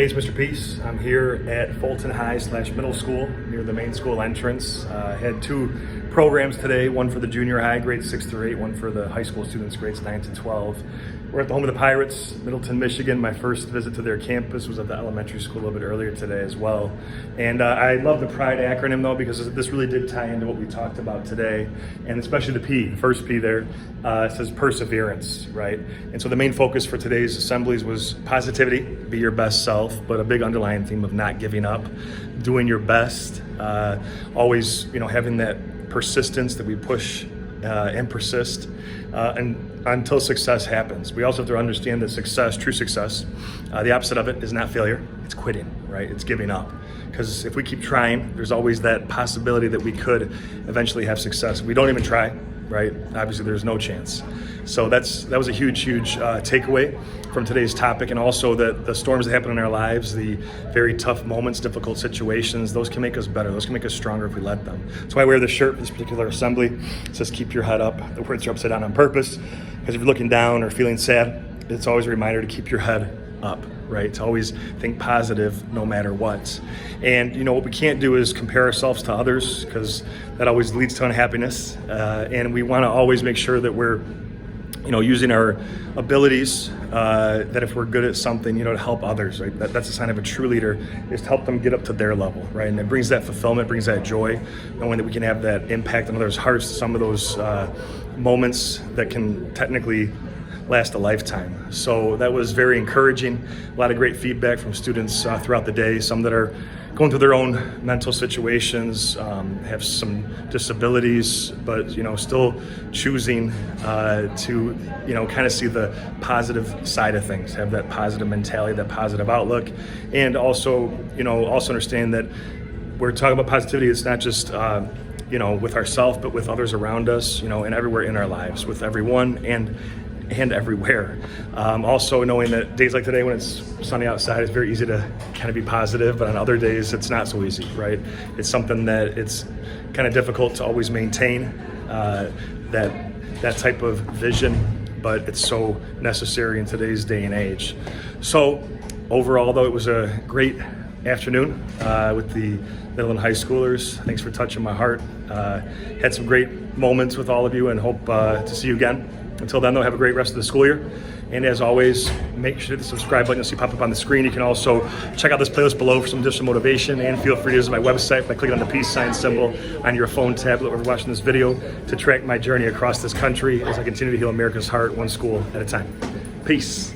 Hey, it's Mr. Peace. I'm here at Fulton High/Middle School near the main school entrance. Had two programs today, one for the junior high, grades 6 through 8, one for the high school students, grades 9 to 12. We're at the home of the Pirates, Middleton, Michigan. My first visit to their campus was at the elementary school a little bit earlier today as well. And I love the PRIDE acronym though, because this really did tie into what we talked about today, and especially the P, the first P there, says perseverance, right? And so the main focus for today's assemblies was positivity, be your best self, but a big underlying theme of not giving up, doing your best, always, having that persistence that we push and persist and until success happens. We also have to understand that success, true success, the opposite of it is not failure, it's quitting, right? It's giving up. Because if we keep trying, there's always that possibility that we could eventually have success. If we don't even try, right? Obviously there's no chance. So that was a huge takeaway from today's topic, and also that the storms that happen in our lives, the very tough moments, difficult situations, those can make us better. Those can make us stronger if we let them. That's why I wear this shirt for this particular assembly. It says keep your head up. The words are upside down on purpose, because if you're looking down or feeling sad, it's always a reminder to keep your head up, right? To always think positive no matter what. And what we can't do is compare ourselves to others, because that always leads to unhappiness. And we want to always make sure that we're using our abilities, that if we're good at something, to help others, right? That's a sign of a true leader, is to help them get up to their level, right? And it brings that fulfillment, brings that joy, knowing that we can have that impact on others' hearts, some of those moments that can technically last a lifetime. So that was very encouraging. A lot of great feedback from students throughout the day, some that are going through their own mental situations, have some disabilities, but still choosing to kind of see the positive side of things, have that positive mentality, that positive outlook, and also understand that we're talking about positivity. It's not just with ourselves, but with others around us, and everywhere in our lives, with everyone and everywhere. Also knowing that days like today when it's sunny outside, it's very easy to kind of be positive, but on other days it's not so easy, right? It's something that it's kind of difficult to always maintain, that type of vision, but it's so necessary in today's day and age. So overall though, it was a great afternoon with the Middleton high schoolers. Thanks for touching my heart. Had some great moments with all of you, and hope to see you again. Until then, though, have a great rest of the school year. And as always, make sure to hit the subscribe button you'll see pop up on the screen. You can also check out this playlist below for some additional motivation, and feel free to visit my website by clicking on the peace sign symbol on your phone tablet or watching this video to track my journey across this country as I continue to heal America's heart one school at a time. Peace.